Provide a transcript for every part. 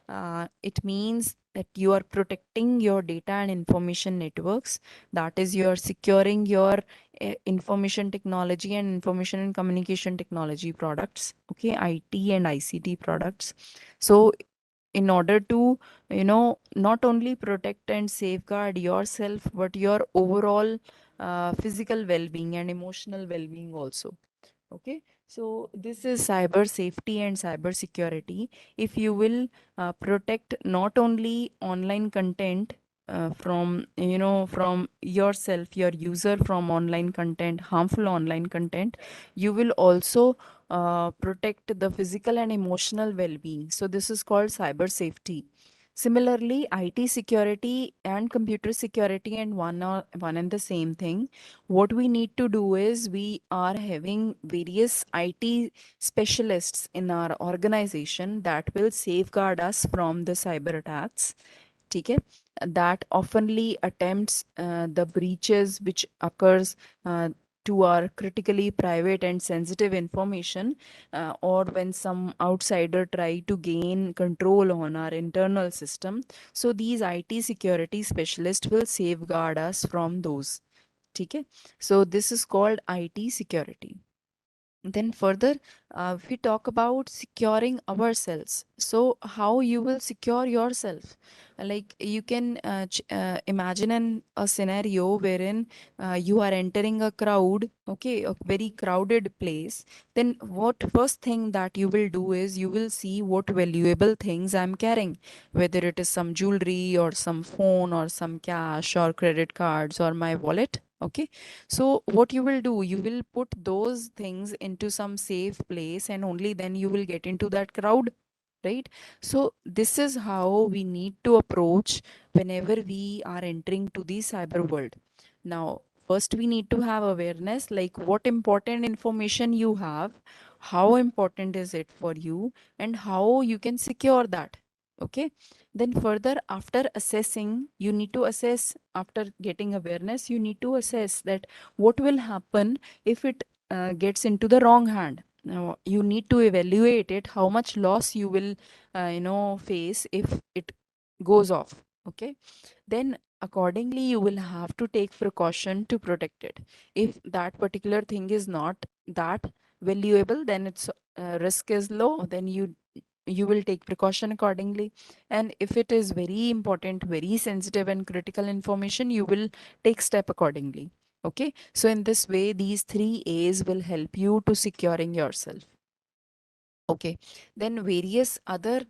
It means that you are protecting your data and information networks. That is, you are securing your information technology and information and communication technology products, okay, IT and ICT products. So in order to, not only protect and safeguard yourself, but your overall physical well-being and emotional well-being also. Okay, so this is cyber safety and cyber security. If you will protect not only online content from, from yourself, your user, from online content, harmful online content, you will also protect the physical and emotional well-being. So this is called cyber safety. Similarly, IT security and computer security and one are one and the same thing. What we need to do is we are having various IT specialists in our organization that will safeguard us from the cyber attacks. ठीक है? That oftenly attempts the breaches which occurs uh, to our critically private and sensitive information, or when some outsider try to gain control on our internal system. So these IT security specialists will safeguard us from those. ठीक है? So this is called IT security. Then further, we talk about securing ourselves. So how you will secure yourself? Like you can imagine a scenario wherein you are entering a crowd, okay, a very crowded place. Then what first thing that you will do is you will see what valuable things I'm carrying, whether it is some jewelry or some phone or some cash or credit cards or my wallet. Okay, so what you will do, you will put those things into some safe place and only then you will get into that crowd, right? So this is how we need to approach whenever we are entering to the cyber world. Now, first we need to have awareness like what important information you have, how important is it for you, and how you can secure that. Okay, then further, after assessing, you need to assess, after getting awareness, you need to assess that what will happen if it gets into the wrong hand. Now, you need to evaluate it, how much loss you will, face if it goes off. Okay, then accordingly, you will have to take precaution to protect it. If that particular thing is not that valuable, then its risk is low, then you will take precaution accordingly. And if it is very important, very sensitive and critical information, you will take step accordingly. Okay, so in this way these three A's will help you to securing yourself. Okay, then various other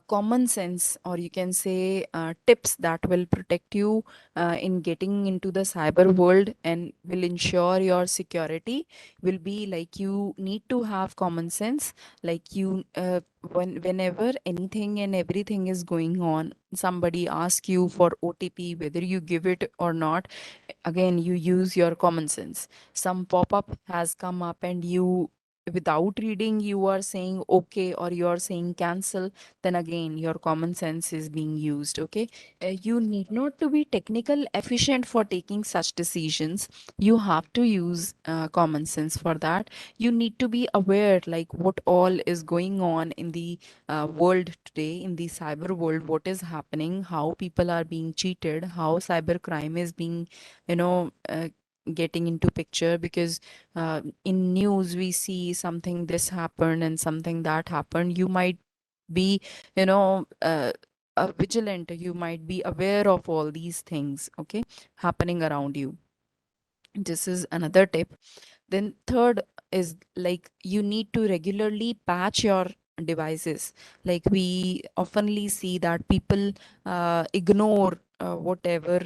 common sense, or you can say tips that will protect you in getting into the cyber world and will ensure your security will be like you need to have common sense. Like whenever anything and everything is going on, somebody asks you for OTP, whether you give it or not, again you use your common sense. Some pop up has come up and you, without reading, you are saying okay or you are saying cancel, then again your common sense is being used. Okay, you need not to be technical efficient for taking such decisions. You have to use common sense for that. You need to be aware like what all is going on in the world today, in the cyber world, what is happening, how people are being cheated, how cyber crime is being, you know uh, getting into picture. Because in news we see something this happened and something that happened. You might be, you know uh, vigilant, you might be aware of all these things, okay, happening around you. This is another tip. Then third is like you need to regularly patch your devices. Like we oftenly see that people ignore whatever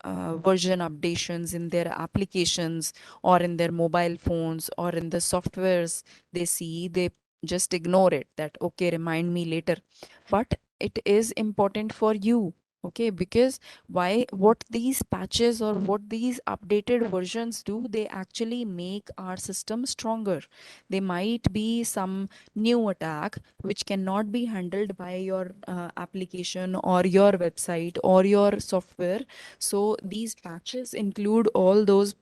version updations in their applications or in their mobile phones or in the softwares they see. They just ignore it, that okay, remind me later. But it is important for you, okay, because why, what these patches or what these updated versions do, they actually make our system stronger. They might be some new attack which cannot be handled by your application or your website or your software. So these patches include all those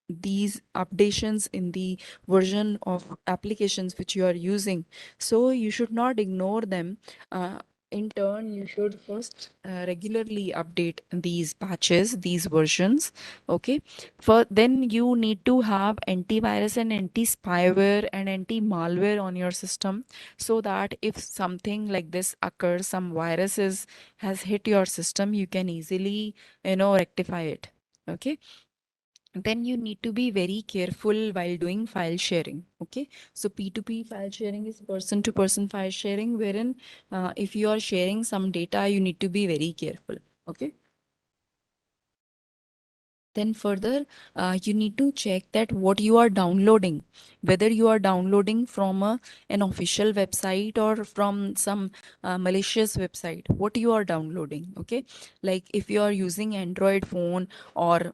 these updations in the version of applications which you are using. So you should not ignore them. in turn, you should first regularly update these patches, these versions. Okay. For then you need to have antivirus and anti-spyware and anti-malware on your system, so that if something like this occurs, some viruses has hit your system, you can easily, rectify it. Okay. Then you need to be very careful while doing file sharing. Okay. So P2P file sharing is person to person file sharing, wherein if you are sharing some data, you need to be very careful. Okay. Then further, you need to check that what you are downloading, whether you are downloading from an official website or from some malicious website, what you are downloading. Okay. Like if you are using Android phone or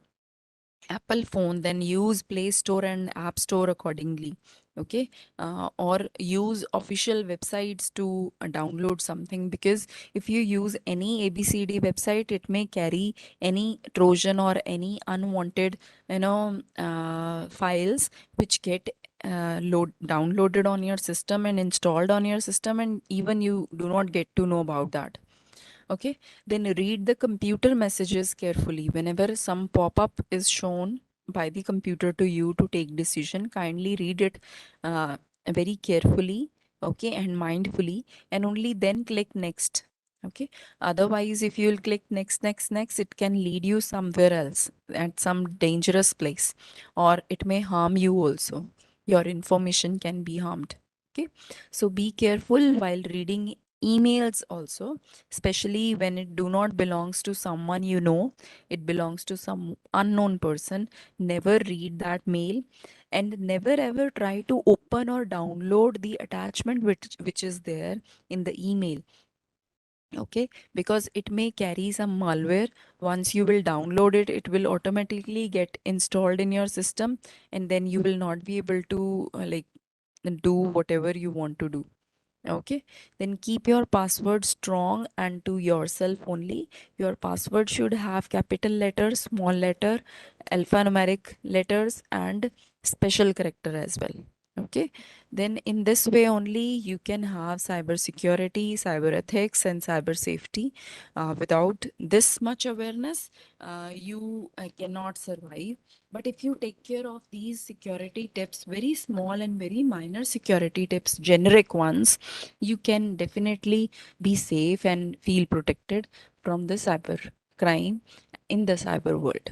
Apple phone, then use Play Store and App Store accordingly. Okay. Or use official websites to download something, because if you use any ABCD website, it may carry any Trojan or any unwanted, files which get downloaded on your system and installed on your system, and even you do not get to know about that. Okay. Then read the computer messages carefully. Whenever some pop-up is shown by the computer to you to take decision, kindly read it uh, very carefully, okay, and mindfully, and only then click next. Okay. Otherwise, if you'll click next, it can lead you somewhere else at some dangerous place, or it may harm you also. Your information can be harmed. Okay. So be careful while reading emails also, especially when it do not belongs to someone you know, it belongs to some unknown person. Never read that mail, and never ever try to open or download the attachment which is there in the email. Okay. Because it may carry some malware. Once you will download it, it will automatically get installed in your system, and then you will not be able to do whatever you want to do. Okay. Then keep your password strong and to yourself only. Your password should have capital letter, small letter, alphanumeric letters, and special character as well. Okay. Then in this way only you can have cyber security, cyber ethics, and cyber safety. Without this much awareness, you cannot survive. But if you take care of these security tips, very small and very minor security tips, generic ones, you can definitely be safe and feel protected from the cyber crime in the cyber world.